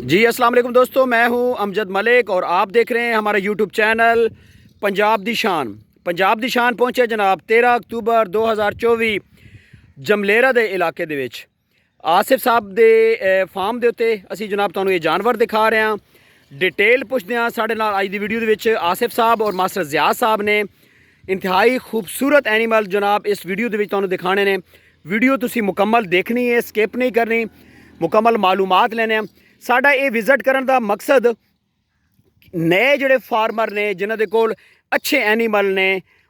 जी अस्सलाम वालेकुम दोस्तों, मैं हूं अमजद मलिक और आप देख रहे हैं हमारा यूट्यूब चैनल पंजाब दी शान। पंजाब दी शान पहुंचे जनाब 13 अक्तूबर 2024 जमलेरा दे इलाके दे विच आसिफ साहब दे फार्म दे उत्ते असी जनाब तुहानूं ये जानवर दिखा रहे हैं। डिटेल पुछदे हां साडे नाल अज दी वीडियो दे विच आसिफ साहब और मास्टर ज़ियाद साहब ने इंतहाई खूबसूरत एनिमल जनाब इस वीडियो दे विच तुहानूं दिखाने ने। वीडियो तुसी मुकम्मल देखनी है, स्किप नहीं करनी, मुकम्मल मालूमात लेने। साडा ये विजिट करने का मकसद नए जोड़े फार्मर ने जिन्हों के कोल अच्छे एनीमल ने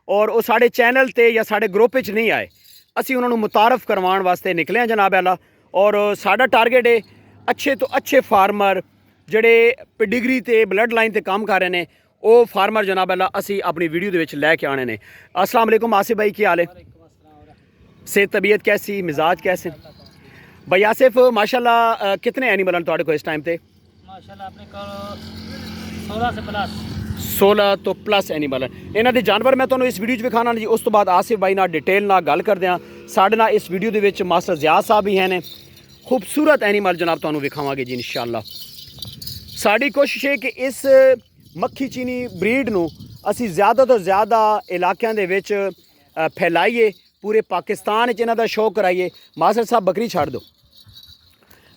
और वो साढ़े चैनल ते या साढ़े ग्रुप च नहीं आए, असी उन्होंने मुतारफ करवाने वास्ते निकले जनाब आला। और साडा टारगेट है अच्छे तो अच्छे फार्मर जोड़े पेडिग्री ते ब्लड लाइन ते काम कर रहे हैं, वो फार्मर जनाब आला असी अपनी वीडियो दे विच लैके आने ने। अस्सलाम वालेकुम आसिफ भाई, की हाल है? सेहत तबीयत कैसी, मिजाज कैसे? भाई आसिफ माशाल्लाह कितने एनिमल हैं तुहाडे कोल इस टाइम पे? माशाल्लाह अपने को 16 से प्लस 16 तो प्लस एनिमल हैं। इन्हां दे जानवर मैं तुहानूं इस वीडियो च विखाना जी। उस तो बाद आसिफ भाई नाल डिटेल नाल गल करदे हां। साडे नाल इस वीडियो दे विच मास्टर ज़ियाद साहब भी हैं। खूबसूरत एनिमल जनाब तुहानूं विखावांगे जी इंशाअल्लाह। साडी कोशिश है कि इस मक्खी चीनी ब्रीड नूं असी ज़्यादा तो ज़्यादा इलाकों दे विच फैलाइए, पूरे पाकिस्तान च इन्हां दा शौक कराइए। मास्टर साहब बकरी छाड़ दो,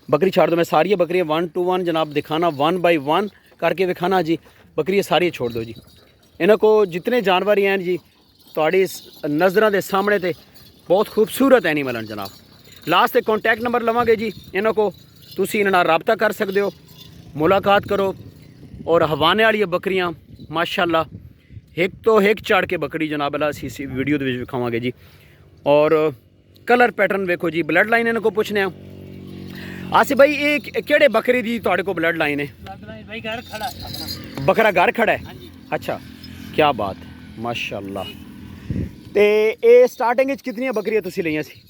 बकरी छाड़ दो। मैं सारी बकरियाँ 1 to 1 जनाब दिखाना, 1 by 1 करके विखाना जी। बकरियाँ सारी छोड़ दो जी। इन्हों को जितने जानवर ही हैं जी थोड़ी नज़रों के सामने ते बहुत खूबसूरत एनिमल हैं जनाब। लास्ट तक कॉन्टैक्ट नंबर लवांगे जी, इन्हों को तुसी इन्हां नाल राबता कर सकते हो, मुलाकात करो। और हवाने वाली बकरियाँ माशाल्लाह एक तो एक चढ़ के बकरी जनाब अला सी वीडियो के विखावांगे जी। और कलर पैटर्न वेखो जी, ब्लड लाइन इन्हों को पूछने। आसिफ भाई ये केड़े बकरी दी तुहाडे को ब्लड लाइन है? भाई घर खड़ा है अपना। बकरा घर खड़ा है? अच्छा, क्या बात है, माशाल्लाह। ते ये स्टार्टिंग विच कितनियां बकरियां तुसी लईयां सी?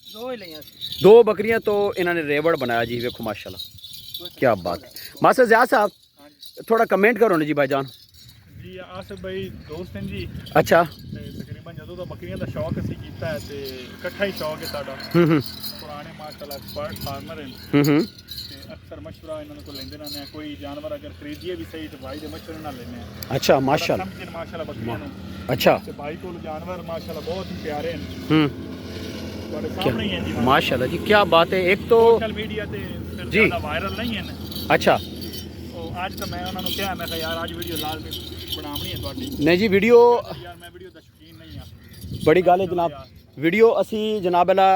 2 ही लिया सी। 2 बकरियां तो इन्होंने रेवड़ बनाया जी, वेखो माशाल्लाह, क्या बात है। मास्टर ज़ियाद साहब थोड़ा कमेंट करो ना जी भाईजान। जी आसिफ भाई दोस्त हैं जी। अच्छा, तकरीबन जो तो बकरियां का शौक असी कीता है ते इकट्ठा ही शौक है साडा। पुराने माशाल्लाह एक्सपर्ट फार्मर हैं। अक्सर मशवरा इन्होंने को लेंदे रहने। कोई जानवर अगर खरीदिए भी सही तो भाई दे मशवरे ना लेने। अच्छा माशाल्लाह, समझे माशाल्लाह बकरियां नु। अच्छा ते भाई को जानवर माशाल्लाह बहुत ही प्यारे हैं। तुम्हारे सामने ही हैं जी माशाल्लाह जी, क्या बात है। एक तो सोशल मीडिया ते जी ज़्यादा वायरल नहीं है ना। अच्छा, तो आज तो मैं उन्होंने कहा, मैं कहा यार आज वीडियो लाजमी बनावनी है तुहाडी। नहीं जी वीडियो यार मैं वीडियो दा शौकीन नहीं हां। बड़ी गल है जनाब। वीडियो असी जनाब अला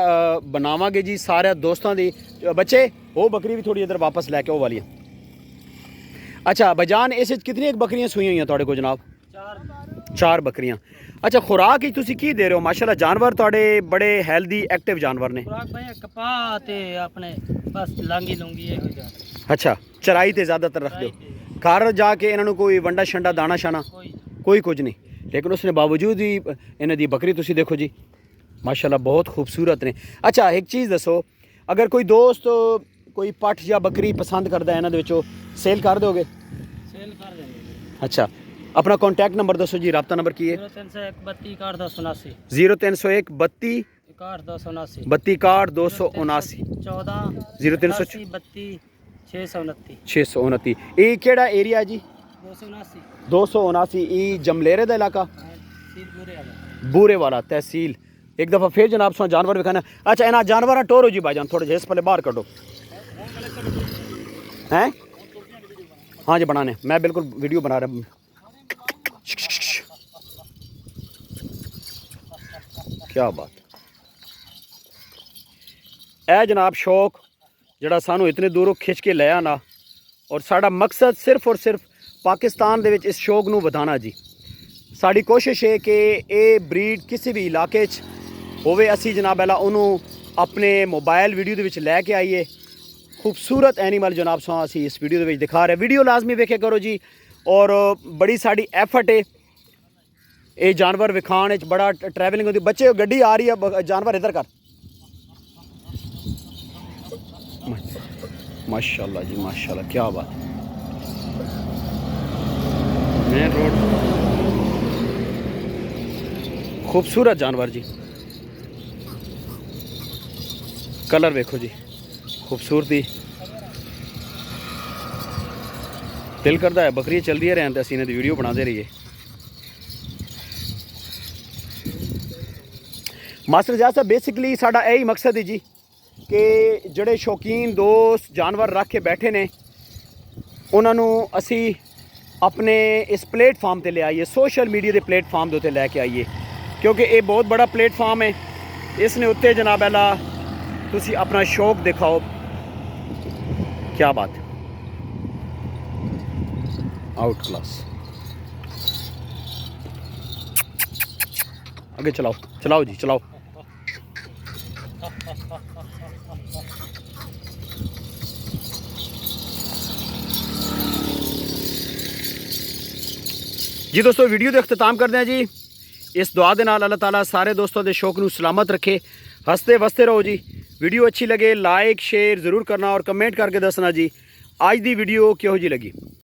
बनावांगे जी सारे दोस्तों दी। बच्चे वो बकरी भी थोड़ी इधर वापस लैके वो वाली। अच्छा भाईजान इस कितनी एक बकरियां सूई हुई हैं तुहाडे को जनाब? 4 बकरियां। अच्छा खुराक ही तुसी की दे रहे हो? माशाल्लाह जानवर तुहाडे बड़े हेल्दी एक्टिव जानवर ने। खुराक भाई कपा ते अपने बस लांगी लूंगी ये हो जाता। अच्छा चराई ते ज़्यादातर रख दो, घर जाके इन्होंने कोई वंडा शंडा दाना शाना कोई कुछ नहीं। लेकिन उसने बावजूद ही इन्हों दी बकरी तुसी देखो जी माशाल्लाह बहुत खूबसूरत ने। अच्छा एक चीज़ दसो, अगर कोई दोस्त कोई पठ या बकरी पसंद करता है इन्हों दे विचों सेल कर दोगे? सेल कर देंगे। अच्छा अपना कॉन्टैक्ट नंबर दसो जी, राब्ता नंबर की है? 0301 32 61 0301 32 61 62 279 14 0380 32 629 629। ये केड़ा एरिया जी? 279 279। ये जमलेरे का इलाका, सील पूरे वाला बूरे वाला तहसील। एक दफ़ा फिर जनाब सो जानवर विखाना। अच्छा इन्हें जानवर टोरो जी भाईजान, थोड़े जे पहले बाहर कटो हैं। हाँ जी बनाने, मैं बिल्कुल वीडियो बना रहा हूँ। क्या बात है जनाब, शौक जड़ा सानू इतने दूरों खिंच के ले आना। और साड़ा मकसद सिर्फ और सिर्फ पाकिस्तान दे विच इस शौक नू वधाना जी। साड़ी कोशिश है कि ये ब्रीड किसी भी इलाके च होवे, असी जनाब अला उन्हों अपने मोबाइल वीडियो दे विच लैके आइए। खूबसूरत एनिमल जनाब सो असी इस वीडियो दे विच दिखा रहे। वीडियो लाजमी वेखे करो जी। और बड़ी साड़ी एफर्ट है ये जानवर विखाने च, बड़ा ट्रैवलिंग होती। बच्चे गड्डी आ रही है, जानवर इधर कर। माशाल्लाह जी माशाल्लाह, क्या बात है। मेन रोड खूबसूरत जानवर जी, कलर वेखो जी, खूबसूरती दिल करता है बकरियां चल रही रहन तो असीं इन्हां दी वीडियो बनाते रहिए। मास्टर इजाज़ साहब बेसिकली साडा यही मकसद है जी कि ਜਿਹੜੇ शौकीन दोस्त जानवर रख के बैठे ने ਉਹਨਾਂ ਨੂੰ ਅਸੀਂ ਆਪਣੇ ਇਸ ਪਲੇਟਫਾਰਮ ਤੇ ਲਿਆਈਏ, ਸੋਸ਼ਲ ਮੀਡੀਆ ਦੇ ਪਲੇਟਫਾਰਮ ਦੇ ਉੱਤੇ ਲੈ ਕੇ ਆਈਏ, ਕਿਉਂਕਿ ਇਹ ਬਹੁਤ ਬੜਾ ਪਲੇਟਫਾਰਮ ਹੈ। ਇਸ ਨੇ ਉੱਤੇ ਜਨਾਬ ਅੱਲਾ ਤੁਸੀਂ ਆਪਣਾ ਸ਼ੌਕ ਦਿਖਾਓ। ਕੀ ਬਾਤ, आउट क्लास। आगे चलाओ चलाओ जी चलाओ। जी दोस्तों वीडियो का अख्ताम करते हैं जी इस दुआ के नाल। अल्लाह ताला सारे दोस्तों के शौक को सलामत रखे, हंसते वसते रहो जी। वीडियो अच्छी लगे लाइक शेयर ज़रूर करना और कमेंट करके दसना जी आज दी वीडियो क्यों जी लगी।